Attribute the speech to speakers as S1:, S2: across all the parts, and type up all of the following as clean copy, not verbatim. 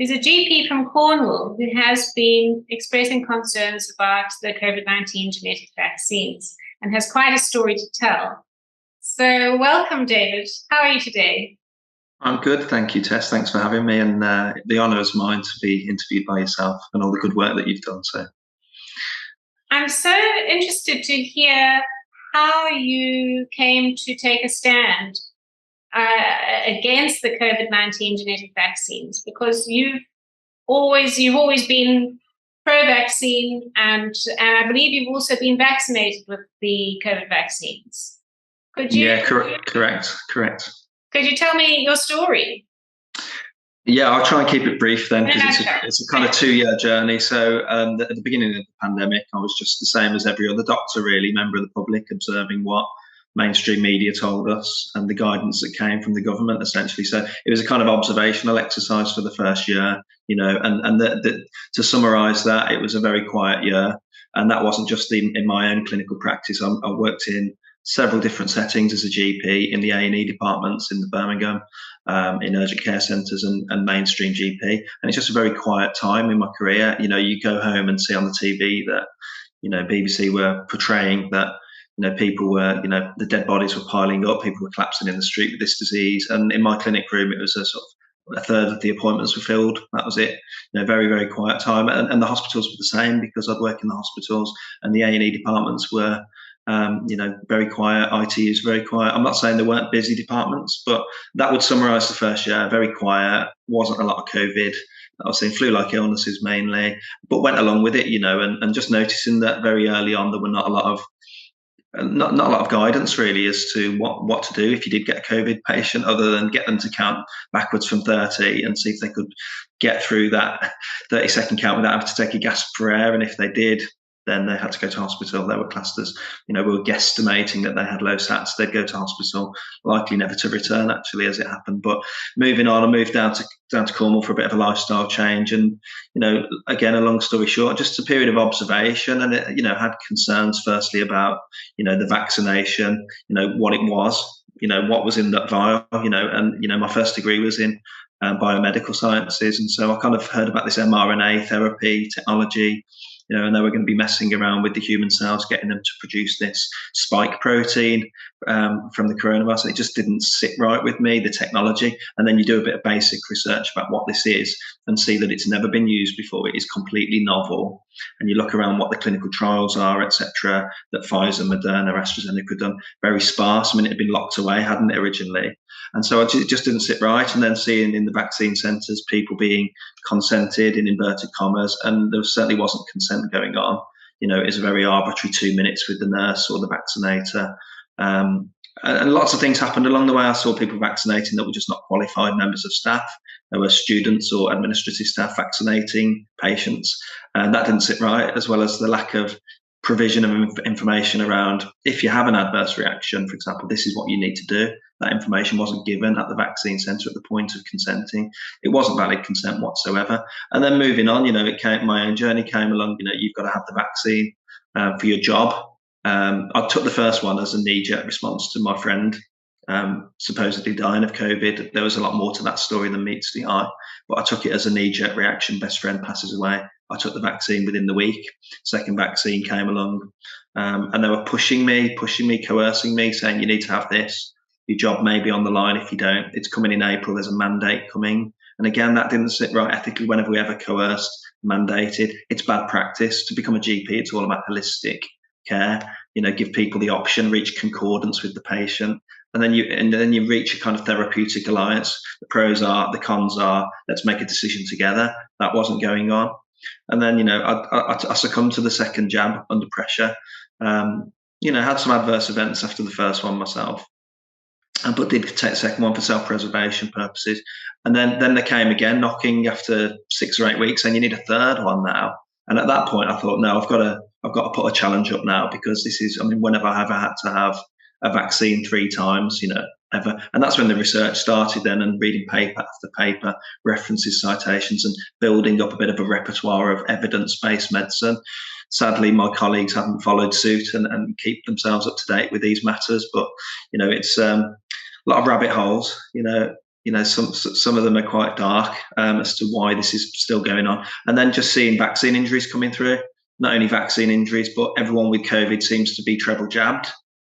S1: who's a GP from Cornwall who has been expressing concerns about the COVID-19 genetic vaccines and has quite a story to tell. So welcome, David. How are you today?
S2: I'm good, thank you, Tess. Thanks for having me, and the honour is mine to be interviewed by yourself and all the good work that you've done. So,
S1: I'm so interested to hear how you came to take a stand against the COVID-19 genetic vaccines, because you've always been pro-vaccine, and I believe you've also been vaccinated with the COVID vaccines.
S2: Could you? Yeah, correct.
S1: Could you tell me your story?
S2: Yeah, I'll try and keep it brief then, because it's a kind of 2-year journey. So at the beginning of the pandemic, I was just the same as every other doctor, really, member of the public, observing what mainstream media told us and the guidance that came from the government, essentially. So it was a kind of observational exercise for the first year, and to summarise that, it was a very quiet year. And that wasn't just in my own clinical practice. I worked in several different settings as a GP in the A&E departments in the Birmingham, in urgent care centres and mainstream GP. And it's just a very quiet time in my career. You go home and see on the TV that, BBC were portraying that, people were, the dead bodies were piling up, people were collapsing in the street with this disease. And in my clinic room, it was a third of the appointments were filled. That was it. Very, very quiet time. And the hospitals were the same, because I'd work in the hospitals, and the A&E departments were, very quiet. IT is very quiet. I'm not saying there weren't busy departments, but that would summarise the first year. Very quiet. Wasn't a lot of COVID. I was seeing flu-like illnesses mainly, but went along with it, and just noticing that very early on there were not a lot of guidance really as to what to do if you did get a COVID patient, other than get them to count backwards from 30 and see if they could get through that 30-second count without having to take a gasp for air. And if they did, then they had to go to hospital. They were classed as, we were guesstimating that they had low SATs. They'd go to hospital, likely never to return, actually, as it happened. But moving on, I moved down to Cornwall for a bit of a lifestyle change. And, again, a long story short, just a period of observation. And, had concerns firstly about, the vaccination, what it was, what was in that vial, and, my first degree was in biomedical sciences. And so I kind of heard about this mRNA therapy technology, and they were going to be messing around with the human cells, getting them to produce this spike protein from the coronavirus. And it just didn't sit right with me, the technology. And then you do a bit of basic research about what this is and see that it's never been used before. It is completely novel. And you look around what the clinical trials are, etc., that Pfizer, Moderna, AstraZeneca had done, very sparse. I mean, it had been locked away, hadn't it, originally? And so it just didn't sit right. And then seeing in the vaccine centres people being consented in inverted commas, and there certainly wasn't consent going on. It was a very arbitrary 2 minutes with the nurse or the vaccinator. And lots of things happened along the way. I saw people vaccinating that were just not qualified members of staff. There were students or administrative staff vaccinating patients, and that didn't sit right, as well as the lack of provision of information around, if you have an adverse reaction, for example, this is what you need to do. That information wasn't given at the vaccine centre at the point of consenting. It wasn't valid consent whatsoever. And then moving on, my own journey came along. You've got to have the vaccine for your job. I took the first one as a knee-jerk response to my friend supposedly dying of COVID. There was a lot more to that story than meets the eye, but I took it as a knee-jerk reaction. Best friend passes away. I took the vaccine within the week. Second vaccine came along, and they were pushing me, coercing me, saying, you need to have this. Your job may be on the line if you don't. It's coming in April. There's a mandate coming. And again, that didn't sit right ethically. Whenever we ever coerced, mandated, it's bad practice. To become a GP, it's all about holistic care. Give people the option, reach concordance with the patient. And then you reach a kind of therapeutic alliance. The pros are, the cons are, let's make a decision together. That wasn't going on. And then, I succumbed to the second jab under pressure. Had some adverse events after the first one myself, but did take the second one for self-preservation purposes. And then they came again, knocking after 6 or 8 weeks, saying you need a third one now. And at that point, I thought, no, I've got to put a challenge up now, because this is, whenever I've ever had to have a vaccine 3 times, ever. And that's when the research started then, and reading paper after paper, references, citations, and building up a bit of a repertoire of evidence-based medicine. Sadly, my colleagues haven't followed suit and keep themselves up to date with these matters. But, it's a lot of rabbit holes, some of them are quite dark as to why this is still going on. And then just seeing vaccine injuries coming through, not only vaccine injuries, but everyone with COVID seems to be treble jabbed.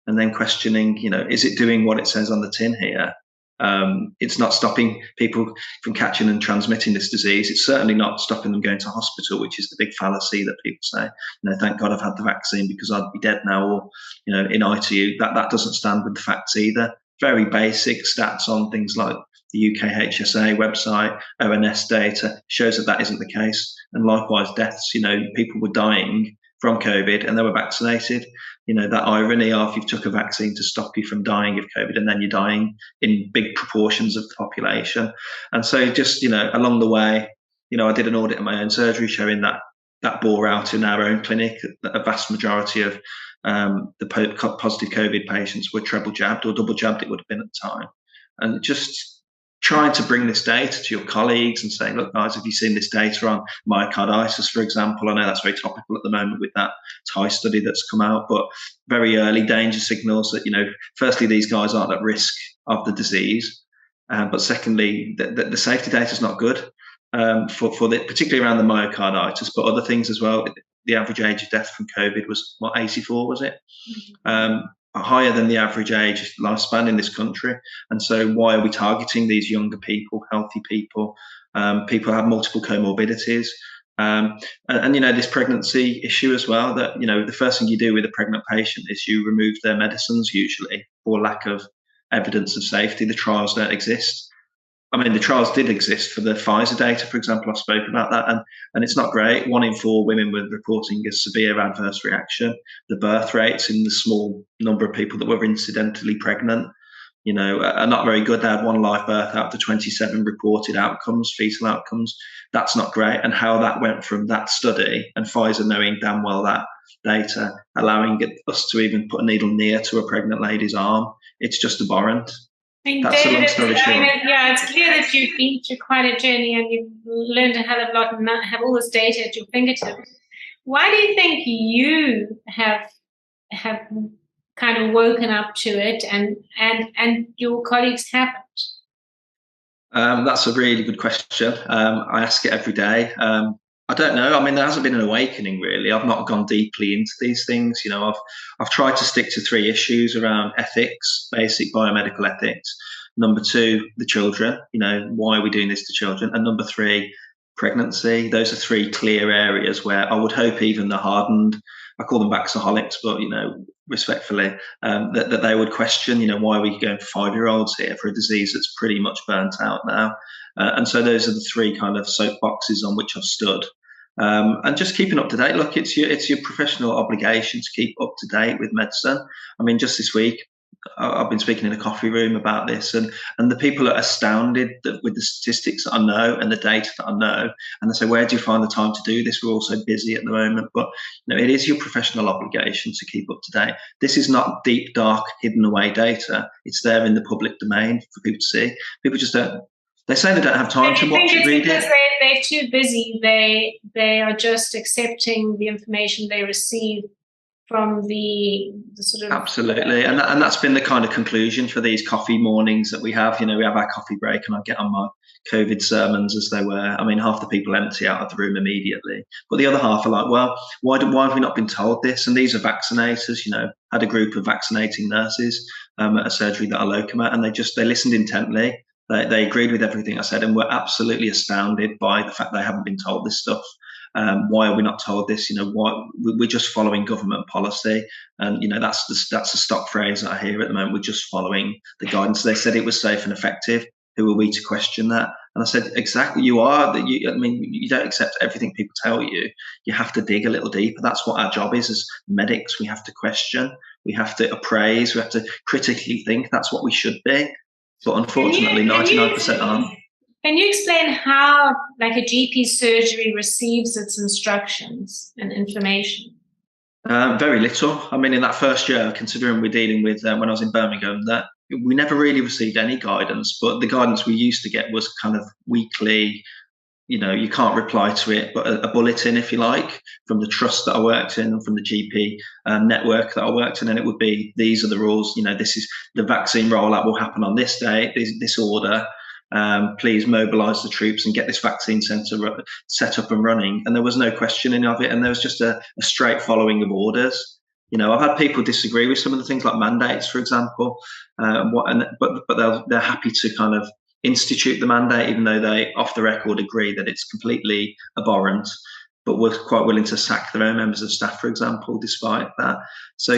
S2: And then questioning, is it doing what it says on the tin here? It's not stopping people from catching and transmitting this disease. It's certainly not stopping them going to hospital, which is the big fallacy that people say, thank God I've had the vaccine because I'd be dead now, or, in ITU. That doesn't stand with the facts either. Very basic stats on things like the UK HSA website, ONS data shows that isn't the case. And likewise, deaths, people were dying from COVID and they were vaccinated. That irony of you've took a vaccine to stop you from dying of COVID and then you're dying in big proportions of the population. And so just, along the way, I did an audit of my own surgery showing that bore out in our own clinic. A vast majority of the positive COVID patients were treble jabbed or double jabbed, it would have been at the time. And just trying to bring this data to your colleagues and saying, look, guys, have you seen this data on myocarditis, for example? I know that's very topical at the moment with that Thai study that's come out, but very early danger signals that, firstly, these guys aren't at risk of the disease. But secondly, the safety data is not good particularly around the myocarditis, but other things as well. The average age of death from COVID was, 84, was it? Higher than the average age lifespan in this country. And so why are we targeting these younger people, healthy people, people who have multiple comorbidities? And this pregnancy issue as well, that, the first thing you do with a pregnant patient is you remove their medicines, usually, for lack of evidence of safety. The trials don't exist. I mean, the trials did exist for the Pfizer data, for example. I spoke about that, and it's not great. 1 in 4 women were reporting a severe adverse reaction. The birth rates in the small number of people that were incidentally pregnant, are not very good. They had 1 live birth out of 27 reported outcomes, fetal outcomes. That's not great. And how that went from that study and Pfizer knowing damn well that data, allowing us to even put a needle near to a pregnant lady's arm, it's just abhorrent. That's
S1: David,
S2: a long story short.
S1: It's clear that you've been through quite a journey and you've learned a hell of a lot and have all this data at your fingertips. Why do you think you have kind of woken up to it and your colleagues haven't?
S2: That's a really good question. I ask it every day. I don't know. I mean, there hasn't been an awakening, really. I've not gone deeply into these things. I've tried to stick to 3 issues around ethics, basic biomedical ethics. Number 2, the children. Why are we doing this to children? And number 3, pregnancy. Those are 3 clear areas where I would hope even the hardened, I call them vaxaholics, but respectfully, that they would question, why are we going for 5-year-olds here for a disease that's pretty much burnt out now? And so those are the 3 kind of soapboxes on which I've stood. And just keeping up to date. Look, it's your professional obligation to keep up to date with medicine. I mean, just this week, I've been speaking in a coffee room about this, and the people are astounded with the statistics that I know and the data that I know. And they say, where do you find the time to do this? We're all so busy at the moment. But it is your professional obligation to keep up to date. This is not deep, dark, hidden away data. It's there in the public domain for people to see. People just don't. They say they don't have time to watch it, read it.
S1: They're too busy. They are just accepting the information they receive from the sort of...
S2: Absolutely. And that's been the kind of conclusion for these coffee mornings that we have. We have our coffee break and I get on my COVID sermons as they were. I mean, half the people empty out of the room immediately. But the other half are like, well, why have we not been told this? And these are vaccinators, had a group of vaccinating nurses at a surgery that I locum at, and they listened intently. They agreed with everything I said and were absolutely astounded by the fact they haven't been told this stuff. Why are we not told this? Why we're just following government policy, and that's a stock phrase that I hear at the moment. We're just following the guidance. They said it was safe and effective. Who are we to question that? And I said, exactly, you are. You don't accept everything people tell you. You have to dig a little deeper. That's what our job is as medics. We have to question. We have to appraise. We have to critically think. That's what we should be. But unfortunately, 99% aren't.
S1: Can you explain how, like, a GP surgery receives its instructions and information?
S2: Very little. I mean, in that first year, considering we're dealing with, when I was in Birmingham, that we never really received any guidance. But the guidance we used to get was kind of weekly. You can't reply to it, but a bulletin, if you like, from the trust that I worked in and from the GP network that I worked in. And it would be, these are the rules. This is the vaccine rollout will happen on this day, this order. Please mobilise the troops and get this vaccine centre set up and running. And there was no questioning of it, and there was just a straight following of orders. I've had people disagree with some of the things like mandates, for example, but they're happy to kind of institute the mandate, even though they, off the record, agree that it's completely abhorrent, but were quite willing to sack their own members of staff, for example, despite that. So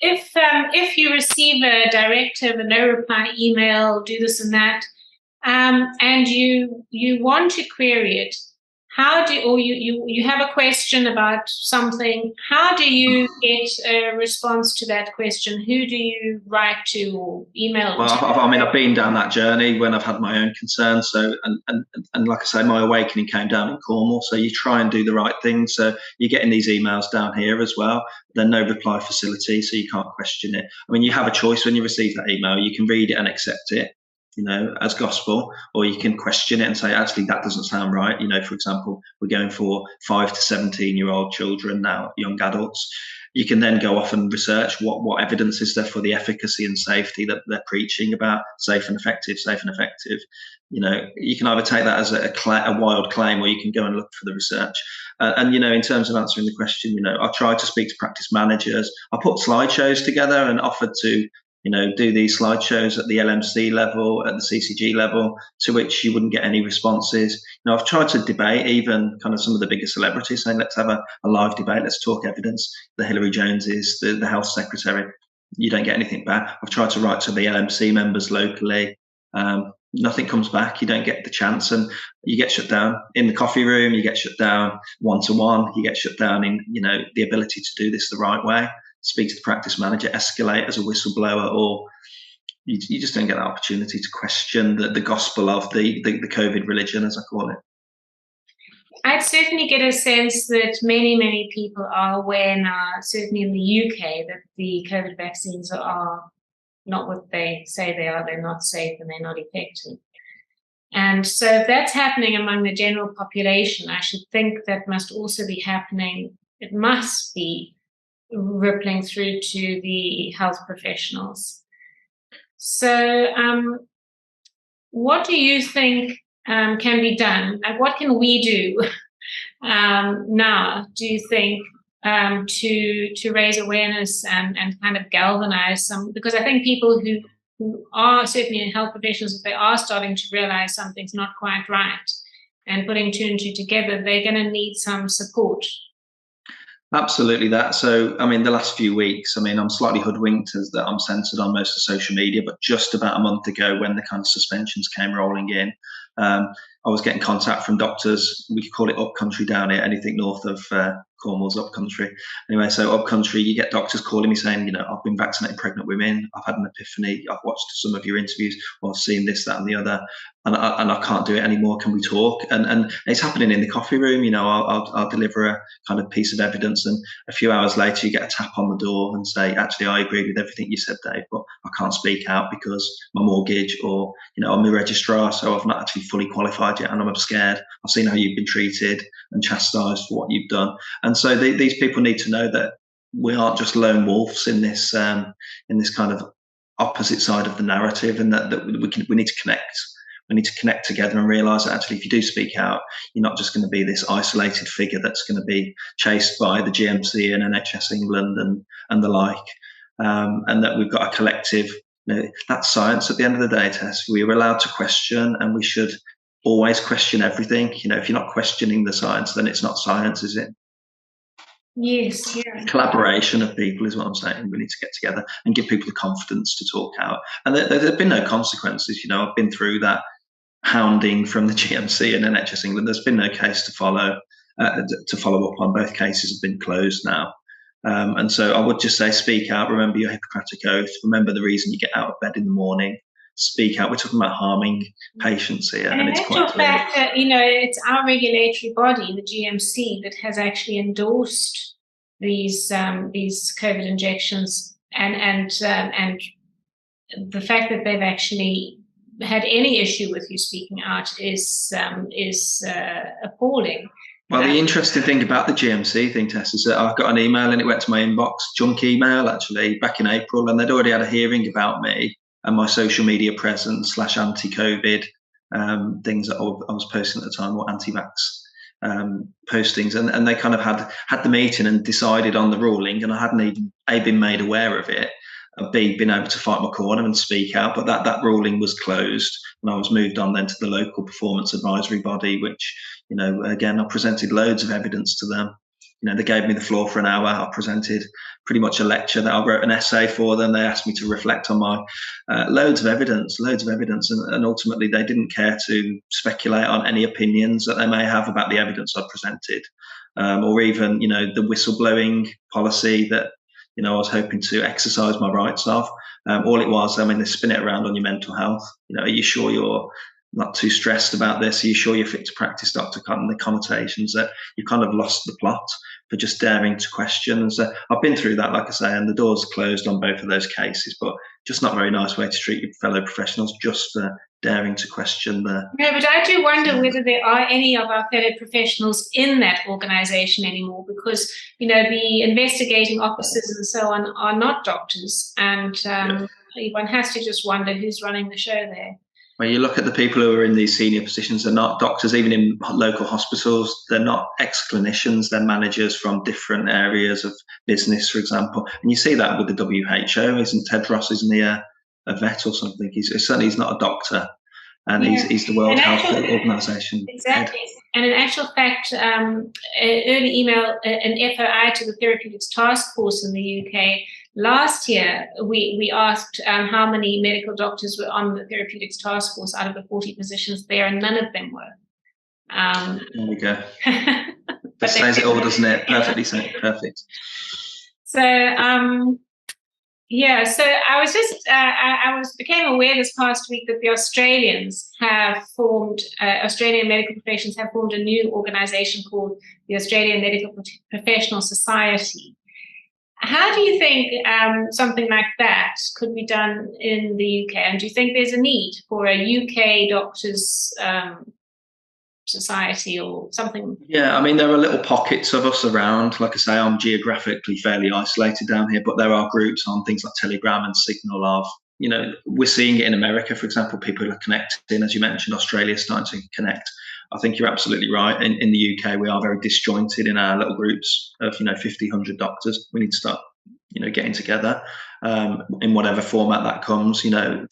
S1: if you receive a directive, a no reply email, do this and that, and you want to query it, you have a question about something, how do you get a response to that question? Who do you write to or email?
S2: Well, I've been down that journey when I've had my own concerns. So, and like I say, my awakening came down in Cornwall. So you try and do the right thing. So you're getting these emails down here as well. Then no reply facility, so you can't question it. I mean, you have a choice when you receive that email. You can read it and accept it, as gospel, or you can question it and say, actually, that doesn't sound right. For example, we're going for 5 to 17-year-old children now, young adults. You can then go off and research what evidence is there for the efficacy and safety that they're preaching about, safe and effective. You can either take that as a wild claim, or you can go and look for the research. And in terms of answering the question, I tried to speak to practice managers. I put slideshows together and offered to do these slideshows at the LMC level, at the CCG level, to which you wouldn't get any responses. I've tried to debate even kind of some of the bigger celebrities, saying, let's have a live debate, let's talk evidence. The Hillary Joneses, the health secretary, you don't get anything back. I've tried to write to the LMC members locally. Nothing comes back. You don't get the chance, and you get shut down in the coffee room. You get shut down one-to-one. You get shut down in, the ability to do this the right way. Speak to the practice manager, escalate as a whistleblower, or you just don't get that opportunity to question the gospel of the COVID religion, as I call it.
S1: I'd certainly get a sense that many, many people are aware now, certainly in the UK, that the COVID vaccines are not what they say they are. They're not safe and they're not effective. And so if that's happening among the general population, I should think that must also be happening. It must be rippling through to the health professionals. So what do you think can be done? Like, what can we do now, do you think, to raise awareness and kind of galvanize some? Because I think people who are certainly in health professions, if they are starting to realize something's not quite right and putting two and two together, they're going to need some support.
S2: Absolutely that. So, I mean, the last few weeks, I'm slightly hoodwinked as that I'm censored on most of social media, but just about a month ago when the kind of suspensions came rolling in, I was getting contact from doctors. We could call it upcountry down here, anything north of Cornwall's upcountry. Anyway, so upcountry, you get doctors calling me saying, I've been vaccinating pregnant women. I've had an epiphany. I've watched some of your interviews, or I've seen this, that, and the other, and I can't do it anymore. Can we talk? And it's happening in the coffee room. I'll deliver a kind of piece of evidence, and a few hours later, you get a tap on the door and say, actually, I agree with everything you said, Dave, but I can't speak out because my mortgage, or I'm the registrar, so I've not actually fully qualified yet, and I'm scared. I've seen how you've been treated and chastised for what you've done. And so these people need to know that we aren't just lone wolves in this kind of opposite side of the narrative, and that we need to connect. We need to connect together and realise that actually, if you do speak out, you're not just going to be this isolated figure that's going to be chased by the GMC and NHS England and the like, and that we've got a collective. That's science at the end of the day, Tess. We are allowed to question, and we should always question everything. If you're not questioning the science, then it's not science, is it?
S1: Yes, yeah.
S2: Collaboration of people is what I'm saying. We need to get together and give people the confidence to talk out. And there have been no consequences. I've been through that hounding from the GMC and NHS England. There's been no case to follow up on. Both cases have been closed now. And so I would just say, speak out. Remember your Hippocratic oath. Remember the reason you get out of bed in the morning. Speak out. We're talking about harming patients here, and it's quite clear.
S1: Fact that, it's our regulatory body, the GMC, that has actually endorsed these COVID injections, and the fact that they've actually had any issue with you speaking out is appalling.
S2: Well, the interesting thing about the GMC thing, Tess, is that I've got an email and it went to my inbox, junk email actually, back in April, and they'd already had a hearing about me. and my social media presence / anti-COVID things that I was posting at the time, or anti-vax postings, and they kind of had the meeting and decided on the ruling, and I hadn't even A, been made aware of it, B, been able to fight my corner and speak out, but that ruling was closed, and I was moved on then to the local performance advisory body, which, again, I presented loads of evidence to them. They gave me the floor for an hour. I presented pretty much a lecture that I wrote an essay for them. They asked me to reflect on my loads of evidence. And ultimately they didn't care to speculate on any opinions that they may have about the evidence I presented, or even, the whistleblowing policy that, I was hoping to exercise my rights of. All it was, they spin it around on your mental health. Are you sure you're not too stressed about this? Are you sure you're fit to practice, Dr. Cotton? The connotations that you kind of lost the plot for just daring to question. And so I've been through that, like I say, and the doors closed on both of those cases, but just not a very nice way to treat your fellow professionals, just for daring to question the...
S1: No, but I do wonder whether there are any of our fellow professionals in that organisation anymore, because, the investigating officers and so on are not doctors, and one has to just wonder who's running the show there.
S2: When you look at the people who are in these senior positions, they're not doctors. Even in local hospitals, they're not ex-clinicians, they're managers from different areas of business, for example. And you see that with the WHO. Isn't Tedros, isn't he a vet or something? He's not a doctor, and he's the World Health Organization.
S1: Exactly. Head. And in actual fact, an early email, an FOI to the Therapeutics Task Force in the UK, last year, we asked how many medical doctors were on the Therapeutics Task Force out of the 40 positions there, and none of them were.
S2: There we go. That says it all, doesn't it? Perfectly said. Perfect.
S1: So, so I was just, became aware this past week that the Australians have formed, Australian medical professions have formed a new organisation called the Australian Medical Professional Society. How do you think something like that could be done in the UK? And do you think there's a need for a UK doctors society or something?
S2: Yeah, there are little pockets of us around. Like I say, I'm geographically fairly isolated down here, but there are groups on things like Telegram and Signal of, we're seeing it in America, for example. People are connecting, as you mentioned, Australia is starting to connect. I think you're absolutely right. In the UK, we are very disjointed in our little groups of, 50, 100 doctors. We need to start, getting together in whatever format that comes,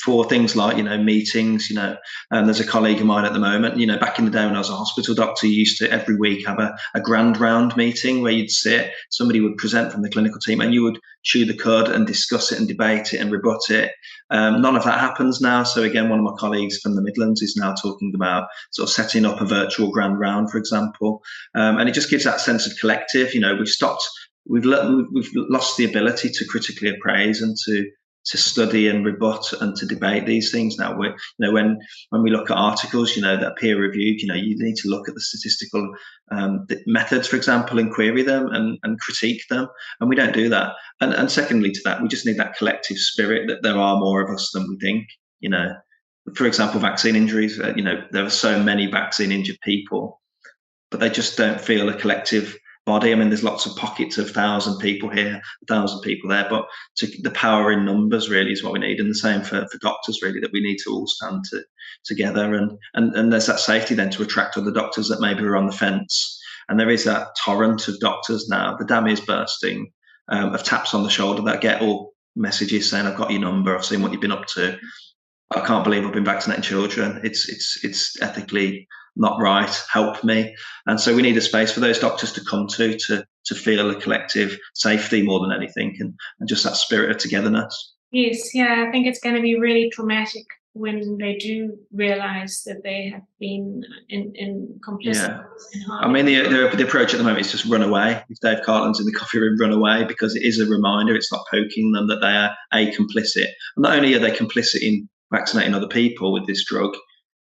S2: for things like, meetings, and there's a colleague of mine at the moment, back in the day when I was a hospital doctor, you used to every week have a grand round meeting where you'd sit, somebody would present from the clinical team and you would chew the cud and discuss it and debate it and rebut it. None of that happens now. So again, one of my colleagues from the Midlands is now talking about sort of setting up a virtual grand round, for example. And it just gives that sense of collective. We've lost the ability to critically appraise and to study and rebut and to debate these things now. When we look at articles, that are peer reviewed, you need to look at the statistical methods, for example, and query them and critique them. And we don't do that. And secondly to that, we just need that collective spirit that there are more of us than we think. For example, vaccine injuries, there are so many vaccine injured people, but they just don't feel a collective body. There's lots of pockets of 1,000 people here, 1,000 people there, but the power in numbers really is what we need. And the same for doctors, really, that we need to all stand together. And there's that safety then to attract other doctors that maybe are on the fence. And there is that torrent of doctors now. The dam is bursting of taps on the shoulder that get all messages saying, I've got your number, I've seen what you've been up to. I can't believe I've been vaccinating children. It's ethically not right, help me. And so we need a space for those doctors to come to feel a collective safety more than anything, and just that spirit of togetherness.
S1: Yes, yeah, I think it's going to be really traumatic when they do realise that they have been in complicit.
S2: Yeah. The approach at the moment is just run away. If Dave Cartland's in the coffee room, run away, because it is a reminder. It's not poking them that they are complicit. And not only are they complicit in vaccinating other people with this drug,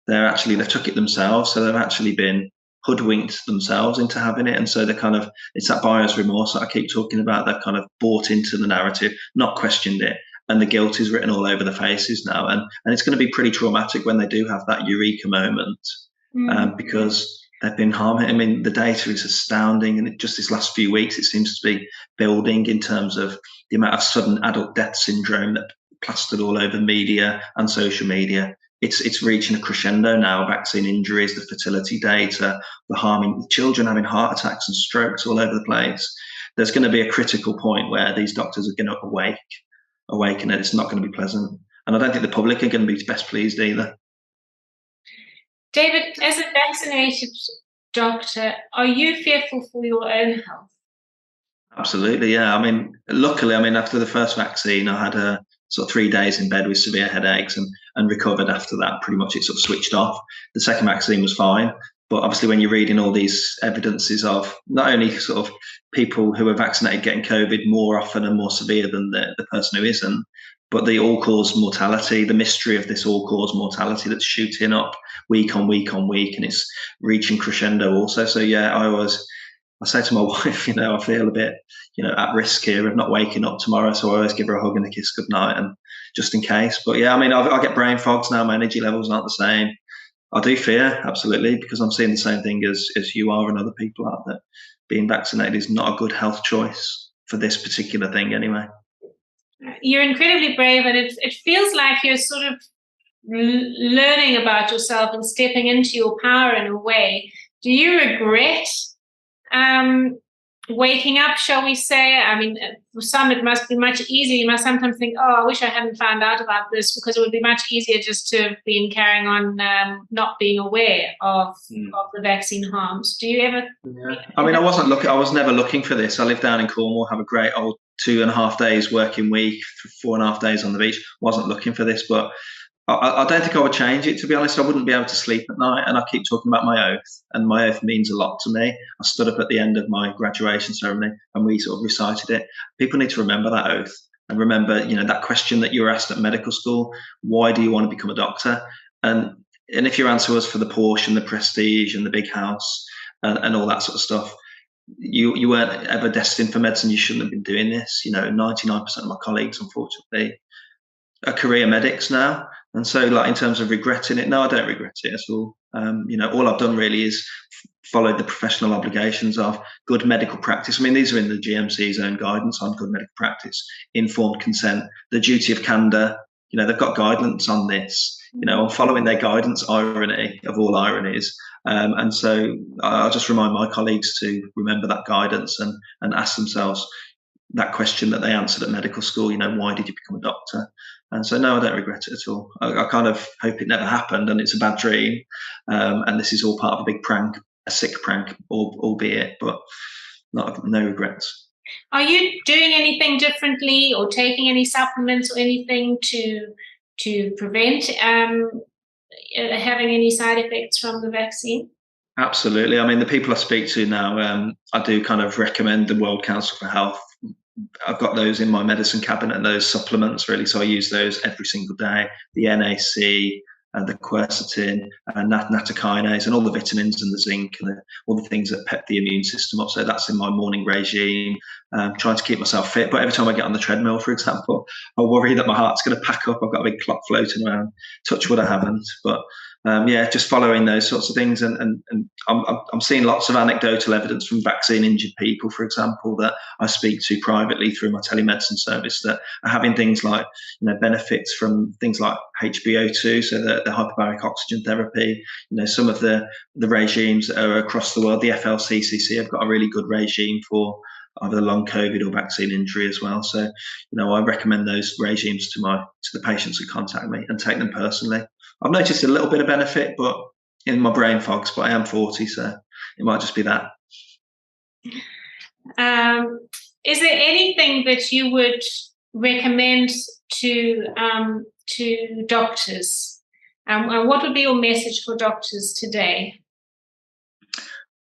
S2: they've took it themselves. So they've actually been hoodwinked themselves into having it. And so it's that buyer's remorse that I keep talking about. They've kind of bought into the narrative, not questioned it. And the guilt is written all over the faces now. And it's going to be pretty traumatic when they do have that eureka moment, because they've been harmed. The data is astounding. And just this last few weeks, it seems to be building in terms of the amount of sudden adult death syndrome that plastered all over media and social media. It's reaching a crescendo now. Vaccine injuries, the fertility data, the harming children having heart attacks and strokes all over the place. There's going to be a critical point where these doctors are going to awaken, and it's not going to be pleasant. And I don't think the public are going to be best pleased either.
S1: David, as a vaccinated doctor, are you fearful for your own health?
S2: Absolutely, yeah. I mean, luckily, after the first vaccine, I had a sort of 3 days in bed with severe headaches and recovered after that. Pretty much it sort of switched off. The second vaccine was fine. But obviously, when you're reading all these evidences of not only sort of people who are vaccinated getting COVID more often and more severe than the person who isn't, but the all-cause mortality, the mystery of this all-cause mortality that's shooting up week on week on week, and it's reaching crescendo also. So yeah, I say to my wife, I feel a bit, at risk here of not waking up tomorrow. So I always give her a hug and a kiss goodnight, and just in case. But yeah, I get brain fogs now. My energy levels aren't the same. I do fear, absolutely, because I'm seeing the same thing as you are and other people are, that being vaccinated is not a good health choice for this particular thing anyway.
S1: You're incredibly brave, and it feels like you're sort of learning about yourself and stepping into your power in a way. Do you regret waking up, shall we say? For some it must be much easier. You must sometimes think, oh, I wish I hadn't found out about this, because it would be much easier just to have been carrying on not being aware of the vaccine harms. Do you ever?
S2: Yeah. I was never looking for this. I live down in Cornwall, have a great old 2.5 days working week, 4.5 days on the beach. Wasn't looking for this, but I don't think I would change it, to be honest. I wouldn't be able to sleep at night. And I keep talking about my oath, and my oath means a lot to me. I stood up at the end of my graduation ceremony and we sort of recited it. People need to remember that oath and remember, that question that you were asked at medical school: why do you want to become a doctor? And if your answer was for the Porsche and the prestige and the big house and all that sort of stuff, you weren't ever destined for medicine. You shouldn't have been doing this. 99% of my colleagues, unfortunately, are career medics now. And so, in terms of regretting it, no, I don't regret it at all. All I've done really is followed the professional obligations of good medical practice. These are in the GMC's own guidance on good medical practice: informed consent, the duty of candour. They've got guidance on this. I'm following their guidance, irony of all ironies. And so I'll just remind my colleagues to remember that guidance and ask themselves that question that they answered at medical school, why did you become a doctor? And so, no, I don't regret it at all. I kind of hope it never happened and it's a bad dream. And this is all part of a big prank, a sick prank, albeit, but no regrets.
S1: Are you doing anything differently or taking any supplements or anything to prevent having any side effects from the vaccine?
S2: Absolutely. The people I speak to now, I do kind of recommend the World Council for Health. I've got those in my medicine cabinet, those supplements really. So I use those every single day. The NAC, the quercetin, nattokinase, and all the vitamins and the zinc and all the things that pep the immune system up. So that's in my morning regime. Trying to keep myself fit. But every time I get on the treadmill, for example, I worry that my heart's going to pack up. I've got a big clock floating around. Touch wood, I haven't. But just following those sorts of things, and I'm seeing lots of anecdotal evidence from vaccine injured people, for example, that I speak to privately through my telemedicine service, that are having things like benefits from things like HBO2, so the hyperbaric oxygen therapy. Some of the regimes that are across the world, the FLCCC have got a really good regime for either long COVID or vaccine injury as well. So I recommend those regimes to the patients who contact me and take them personally. I've noticed a little bit of benefit, but in my brain fogs, but I am 40, so it might just be that.
S1: Is there anything that you would recommend to doctors? And what would be your message for doctors today?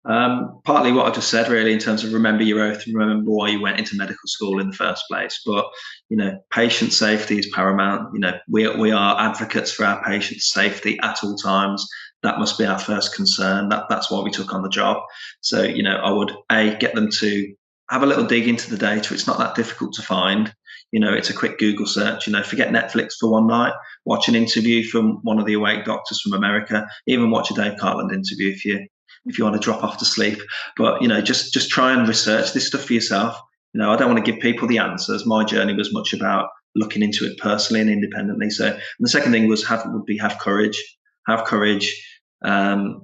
S2: Partly what I just said, really, in terms of remember your oath and remember why you went into medical school in the first place. But patient safety is paramount. We are advocates for our patients' safety at all times. That must be our first concern. That's why we took on the job. So I would get them to have a little dig into the data. It's not that difficult to find. It's a quick Google search. Forget Netflix for one night. Watch an interview from one of the awake doctors from America. Even watch a Dave Cartland interview if you want to drop off to sleep. But just try and research this stuff for yourself. I don't want to give people the answers. My journey was much about looking into it personally and independently. So, and the second thing was have courage. Have courage.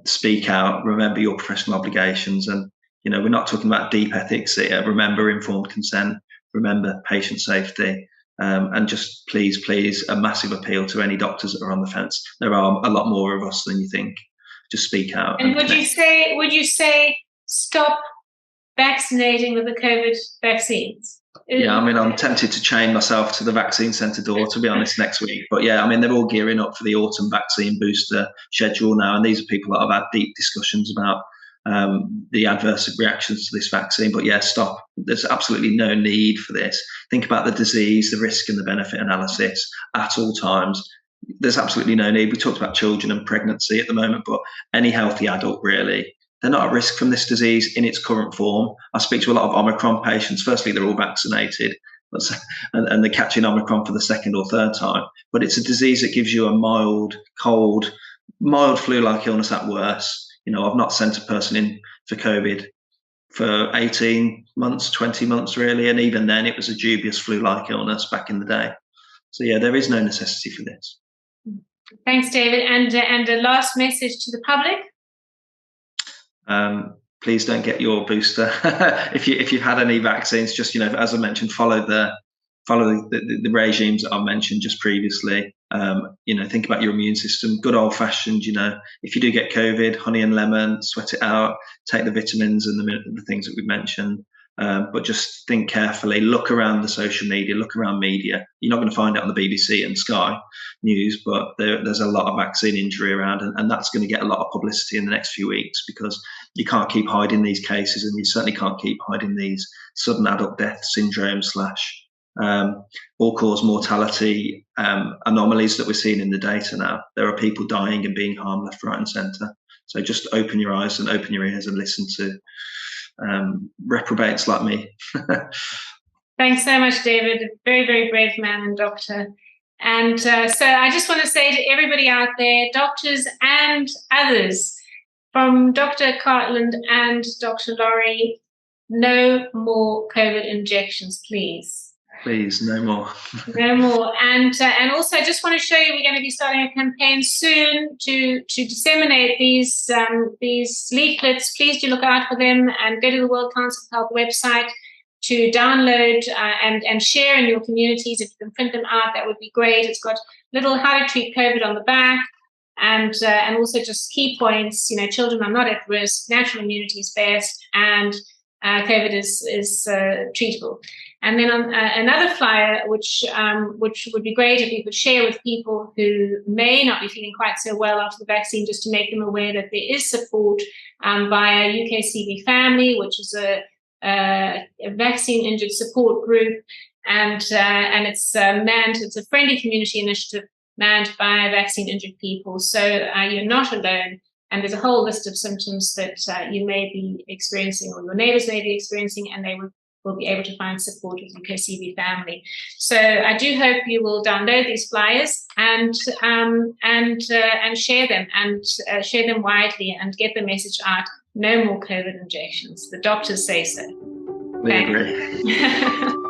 S2: Speak out. Remember your professional obligations, and we're not talking about deep ethics here. Remember informed consent. Remember patient safety. And just please, a massive appeal to any doctors that are on the fence. There are a lot more of us than you think. Just speak out.
S1: And would you say stop vaccinating with the COVID vaccines?
S2: Yeah, I mean, I'm tempted to chain myself to the vaccine centre door, to be honest, next week. But yeah, I mean, they're all gearing up for the autumn vaccine booster schedule now. And these are people that have had deep discussions about the adverse reactions to this vaccine. But yeah, stop. There's absolutely no need for this. Think about the disease, the risk and the benefit analysis at all times. There's absolutely no need. We talked about children and pregnancy at the moment, but any healthy adult really, they're not at risk from this disease in its current form. I speak to a lot of Omicron patients. Firstly, they're all vaccinated, and they're catching Omicron for the second or third time. But it's a disease that gives you a mild cold, mild flu-like illness at worst. I've not sent a person in for COVID for 18 months, 20 months really. And even then it was a dubious flu-like illness back in the day. So yeah, there is no necessity for this.
S1: Thanks, David. And a last message to the public?
S2: Please don't get your booster. if you've had any vaccines, just, as I mentioned, follow the regimes that I've mentioned just previously. Think about your immune system. Good old fashioned, if you do get COVID, honey and lemon, sweat it out, take the vitamins and the things that we've mentioned. But just think carefully, look around the social media, look around media. You're not going to find it on the BBC and Sky News, but there's a lot of vaccine injury around, and that's going to get a lot of publicity in the next few weeks, because you can't keep hiding these cases, and you certainly can't keep hiding these sudden adult death syndrome / all-cause mortality anomalies that we're seeing in the data now. There are people dying and being harmed left, right and centre. So just open your eyes and open your ears and listen to reprobates like me.
S1: Thanks so much, David. Very, very brave man and doctor. And so I just want to say to everybody out there, doctors and others, from Dr. Cartland and Dr. Lawrie, no more COVID injections, please.
S2: Please, no more.
S1: No more. And also, I just want to show you, we're going to be starting a campaign soon to disseminate these leaflets. Please do look out for them, and go to the World Council of Health website to download and share in your communities. If you can print them out, that would be great. It's got little how to treat COVID on the back, and also just key points. Children are not at risk, natural immunity is best, and COVID is treatable. And then on another flyer, which would be great if you could share with people who may not be feeling quite so well after the vaccine, just to make them aware that there is support via UKCB Family, which is a vaccine injured support group, and it's manned. It's a friendly community initiative manned by vaccine injured people. So you're not alone. And there's a whole list of symptoms that you may be experiencing, or your neighbours may be experiencing, and they will be able to find support with UKCB Family. So I do hope you will download these flyers and share them, and share them widely, and get the message out. No more COVID injections. The doctors say so.
S2: We agree.